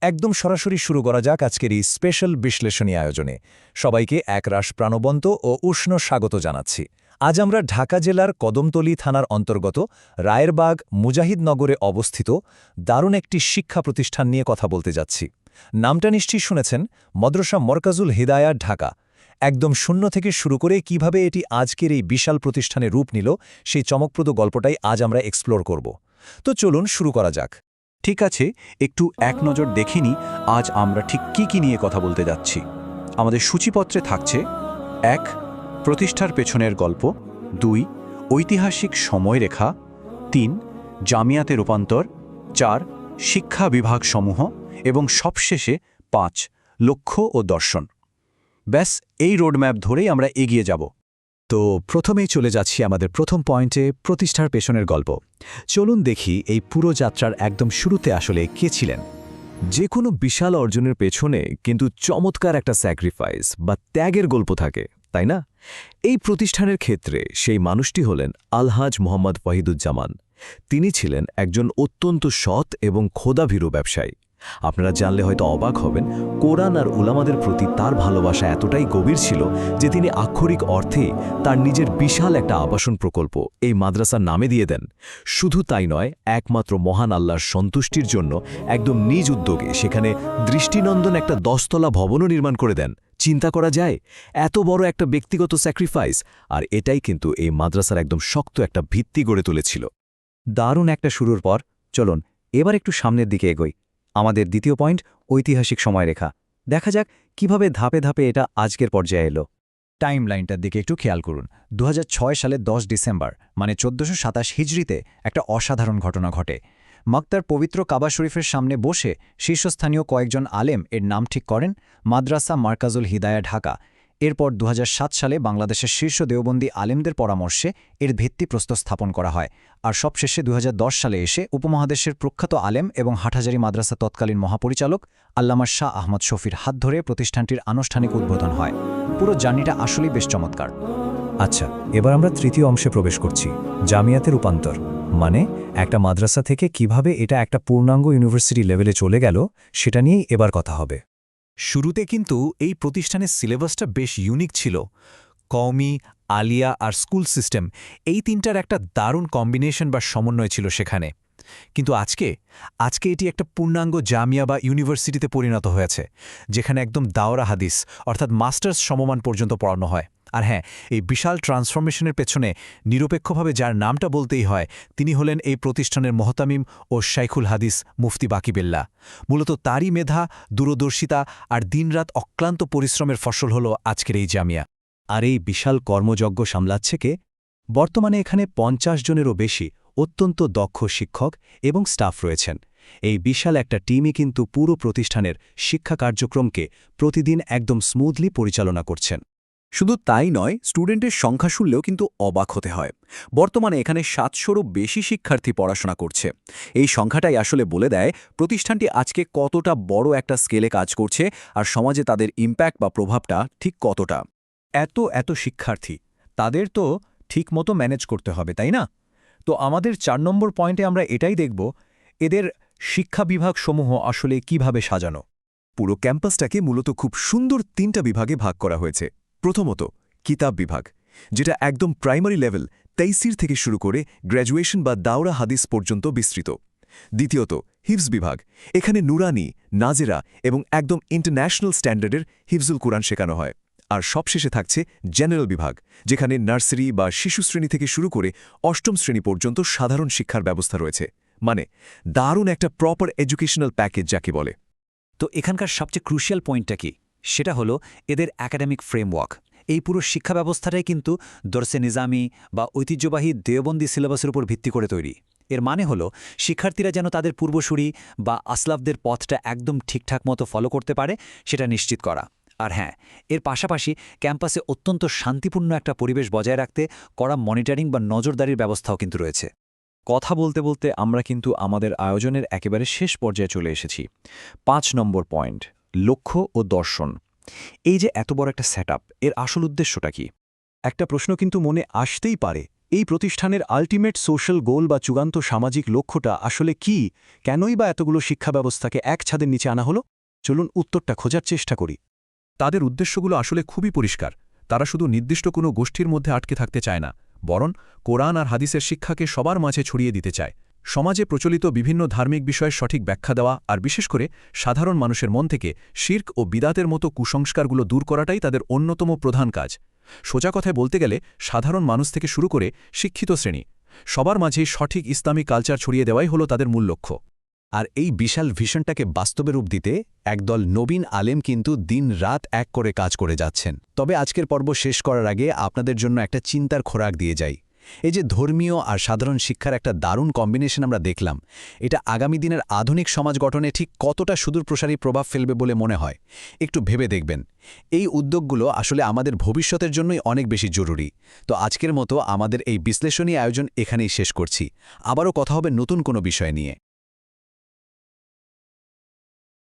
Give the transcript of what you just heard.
একদম সরাসরি শুরু করা যাক আজকের এই স্পেশাল বিশ্লেষণী আয়োজনে সবাইকে একরাশ প্রাণবন্ত ও উষ্ণ স্বাগত জানাচ্ছি। আজ আমরা ঢাকা জেলার কদমতলী থানার অন্তর্গত রায়েরবাগ মুজাহিদনগরে অবস্থিত দারুণ একটি শিক্ষা প্রতিষ্ঠান নিয়ে কথা বলতে যাচ্ছি। নামটা নিশ্চয়ই শুনেছেন, মাদ্রাসা মরকাজুল হিদায়া ঢাকা। একদম শূন্য থেকে শুরু করে কিভাবে এটি আজকের এই বিশাল প্রতিষ্ঠানে রূপ নিল সেই চমকপ্রদ গল্পটাই আজ আমরা এক্সপ্লোর করব। তো চলুন শুরু করা যাক। ঠিক আছে, একটু এক নজর দেখিনি আজ আমরা ঠিক কি নিয়ে কথা বলতে যাচ্ছি। আমাদের সূচিপত্রে থাকছে ১. প্রতিষ্ঠার পেছনের গল্প, ২. ঐতিহাসিক সময়রেখা, ৩. জামিয়াতে রূপান্তর, ৪. শিক্ষা বিভাগসমূহ এবং সবশেষে ৫. লক্ষ্য ও দর্শন। ব্যাস, এই রোডম্যাপ ধরেই আমরা এগিয়ে যাব। তো প্রথমেই চলে যাচ্ছি আমাদের প্রথম পয়েন্টে, প্রতিষ্ঠার পেছনের গল্প। চলুন দেখি এই পুরো যাত্রার একদম শুরুতে আসলে কে ছিলেন। যে কোনো বিশাল অর্জনের পেছনে কিন্তু চমৎকার একটা স্যাক্রিফাইস বা ত্যাগের গল্প থাকে, তাই না? এই প্রতিষ্ঠানের ক্ষেত্রে সেই মানুষটি হলেন আলহাজ মোহাম্মদ ওয়াহিদুজ্জামান। তিনি ছিলেন একজন অত্যন্ত সৎ এবং খোদাভীরু ব্যবসায়ী। আপনারা জানলে হয়তো অবাক হবেন, কোরআন আর উলামাদের প্রতি তার ভালোবাসা এতটাই গভীর ছিল যে তিনি আক্ষরিক অর্থেই তার নিজের বিশাল একটা আবাসন প্রকল্প এই মাদ্রাসার নামে দিয়ে দেন। শুধু তাই নয়, একমাত্র মহান আল্লাহর সন্তুষ্টির জন্য একদম নিজ উদ্যোগে সেখানে দৃষ্টিনন্দন একটা 10তলা ভবনও নির্মাণ করে দেন। চিন্তা করা যায়, এত বড় একটা ব্যক্তিগত স্যাক্রিফাইস, আর এটাই কিন্তু এই মাদ্রাসার একদম শক্ত একটা ভিত্তি গড়ে তুলেছিল। দারুণ একটা শুরুর পর চলুন এবার একটু সামনের দিকে এগোই। আমাদের দ্বিতীয় পয়েন্ট, ঐতিহাসিক সময়রেখা। দেখা যাক কিভাবে ধাপে ধাপে এটা আজকের পর্যায়ে এলো। টাইম লাইনটার দিকে একটু খেয়াল করুন। ২০০৬ সালে ১০ ডিসেম্বর মানে ১৪২৭ হিজরিতে একটা অসাধারণ ঘটনা ঘটে। মক্কার পবিত্র কাবা শরীফের সামনে বসে শীর্ষস্থানীয় কয়েকজন আলেম এর নাম ঠিক করেন মাদ্রাসা মারকাজুল হিদায়া ঢাকা। এরপর ২০০৭ সালে বাংলাদেশের শীর্ষ দেওবন্দি আলেমদের পরামর্শে এর ভিত্তিপ্রস্তর স্থাপন করা হয়। আর সবশেষে ২০১০ সালে এসে উপমহাদেশের প্রখ্যাত আলেম এবং হাটহাজারী মাদ্রাসা তৎকালীন মহাপরিচালক আল্লামা শাহ আহমদ শফির হাত ধরে প্রতিষ্ঠানটির আনুষ্ঠানিক উদ্বোধন হয়। পুরো জার্নিটা আসলেই বেশ চমৎকার। আচ্ছা, এবার আমরা তৃতীয় অংশে প্রবেশ করছি, জামিয়াতে রূপান্তর। মানে একটা মাদ্রাসা থেকে কিভাবে এটা একটা পূর্ণাঙ্গ ইউনিভার্সিটি লেভেলে চলে গেল, সেটা নিয়েই এবার কথা হবে। শুরুতে কিন্তু এই প্রতিষ্ঠানের সিলেবাসটা বেশ ইউনিক ছিল। কওমি, আলিয়া আর স্কুল সিস্টেম, এই তিনটার একটা দারুণ কম্বিনেশন বা সমন্বয় ছিল সেখানে। কিন্তু আজকে এটি একটা পূর্ণাঙ্গ জামিয়া বা ইউনিভার্সিটিতে পরিণত হয়েছে, যেখানে একদম দাওরা হাদিস অর্থাৎ মাস্টার্স সমমান পর্যন্ত পড়ানো হয়। আর হ্যাঁ, এই বিশাল ট্রান্সফরমেশনের পেছনে নিরপেক্ষভাবে যার নামটা বলতেই হয়, তিনি হলেন এই প্রতিষ্ঠানের মহতামিম ও শাইখুল হাদিস মুফতি বাকিবিল্লাহ। মূলত তারই মেধা, দূরদর্শিতা আর দিনরাত অক্লান্ত পরিশ্রমের ফসল হল আজকের এই জামিয়া। আর এই বিশাল কর্মযজ্ঞ সামলাচ্ছে কে? বর্তমানে এখানে ৫০ জনেরও বেশি অত্যন্ত দক্ষ শিক্ষক এবং স্টাফ রয়েছেন। এই বিশাল একটা টিমই কিন্তু পুরো প্রতিষ্ঠানের শিক্ষা কার্যক্রমকে প্রতিদিন একদম স্মুথলি পরিচালনা করছেন। শুধু তাই নয়, স্টুডেন্টের সংখ্যা শুনলেও কিন্তু অবাক হতে হয়। বর্তমানে এখানে ৭০০রও বেশি শিক্ষার্থী পড়াশোনা করছে। এই সংখ্যাটাই আসলে বলে দেয় প্রতিষ্ঠানটি আজকে কতটা বড় একটা স্কেলে কাজ করছে আর সমাজে তাদের ইম্প্যাক্ট বা প্রভাবটা ঠিক কতটা। এত শিক্ষার্থী, তাদের তো ঠিকমতো ম্যানেজ করতে হবে, তাই না? তো আমাদের ৪ নম্বর পয়েন্টে আমরা এটাই দেখব, এদের শিক্ষা বিভাগসমূহ আসলে কিভাবে সাজানো। পুরো ক্যাম্পাসটাকে মূলত খুব সুন্দর ৩টা বিভাগে ভাগ করা হয়েছে। প্রথমত কিতাব বিভাগ, যেটা একদম প্রাইমারি লেভেল তাইসির থেকে শুরু করে গ্র্যাজুয়েশন বা দাওরা হাদিস পর্যন্ত বিস্তৃত। দ্বিতীয়ত হিফজ বিভাগ, এখানে নুরানি, নাজেরা এবং একদম ইন্টারন্যাশনাল স্ট্যান্ডার্ডের হিফজুল কুরআন শেখানো হয়। আর সবশেষে থাকছে জেনারেল বিভাগ, যেখানে নার্সারি বা শিশু শ্রেণী থেকে শুরু করে ৮ম শ্রেণী পর্যন্ত সাধারণ শিক্ষার ব্যবস্থা রয়েছে। মানে দারুণ একটা প্রপার এডুকেশনাল প্যাকেজ যাকে বলে। তো এখানকার সবচেয়ে ক্রুশিয়াল পয়েন্টটা কি? সেটা হলো এদের একাডেমিক ফ্রেমওয়ার্ক। এই পুরো শিক্ষা ব্যবস্থাটাই কিন্তু দরসে নিজামি বা ঐতিহ্যবাহী দেওবন্দি সিলেবাসের উপর ভিত্তি করে তৈরি। এর মানে হলো শিক্ষার্থীরা যেন তাদের পূর্বসূরি বা আসলাফদের পথটা একদম ঠিকঠাক মতো ফলো করতে পারে, সেটা নিশ্চিত করা। আর হ্যাঁ, এর পাশাপাশি ক্যাম্পাসে অত্যন্ত শান্তিপূর্ণ একটা পরিবেশ বজায় রাখতে কড়া মনিটরিং বা নজরদারির ব্যবস্থাও কিন্তু রয়েছে। কথা বলতে বলতে আমরা কিন্তু আমাদের আয়োজনের একেবারে শেষ পর্যায়ে চলে এসেছি। ৫ নম্বর পয়েন্ট, লক্ষ্য ও দর্শন। এই যে এত বড় একটা সেটআপ, এর আসল উদ্দেশ্যটা কি? একটা প্রশ্ন কিন্তু মনে আসতেই পারে, এই প্রতিষ্ঠানের আল্টিমেট সোশ্যাল গোল বা চূড়ান্ত সামাজিক লক্ষ্যটা আসলে কি? কেনই বা এতগুলো শিক্ষা ব্যবস্থাকে এক ছাদের নিচে আনা হলো? চলুন উত্তরটা খোঁজার চেষ্টা করি। তাদের উদ্দেশ্যগুলো আসলে খুবই পরিষ্কার। তারা শুধু নির্দিষ্ট কোনো গোষ্ঠীর মধ্যে আটকে থাকতে চায় না, বরং কোরআন আর হাদিসের শিক্ষাকে সবার মাঝে ছড়িয়ে দিতে চায়। সমাজে প্রচলিত বিভিন্ন ধার্মিক বিষয়ের সঠিক ব্যাখ্যা দেওয়া আর বিশেষ করে সাধারণ মানুষের মন থেকে শির্ক ও বিদাতের মতো কুসংস্কারগুলো দূর করাটাই তাদের অন্যতম প্রধান কাজ। সোজা কথায় বলতে গেলে সাধারণ মানুষ থেকে শুরু করে শিক্ষিত শ্রেণী সবার মাঝেই সঠিক ইসলামী কালচার ছড়িয়ে দেওয়াই হলো তাদের মূল লক্ষ্য। আর এই বিশাল ভিশনটাকে বাস্তবে রূপ দিতে একদল নবীন আলেম কিন্তু দিন-রাত এক করে কাজ করে যাচ্ছেন। তবে আজকের পর্ব শেষ করার আগে আপনাদের জন্য একটা চিন্তার খোরাক দিয়ে যাই। এই যে ধর্মীয় আর সাধারণ শিক্ষার একটা দারুণ কম্বিনেশন আমরা দেখলাম, এটা আগামী দিনের আধুনিক সমাজ গঠনে ঠিক কতটা সুদূরপ্রসারী প্রভাব ফেলবে বলে মনে হয় একটু ভেবে দেখবেন। এই উদ্যোগগুলো আসলে আমাদের ভবিষ্যতের জন্যই অনেক বেশি জরুরি। তো আজকের মতো আমাদের এই বিশ্লেষণী আয়োজন এখানেই শেষ করছি। আবারও কথা হবে নতুন কোনো বিষয় নিয়ে।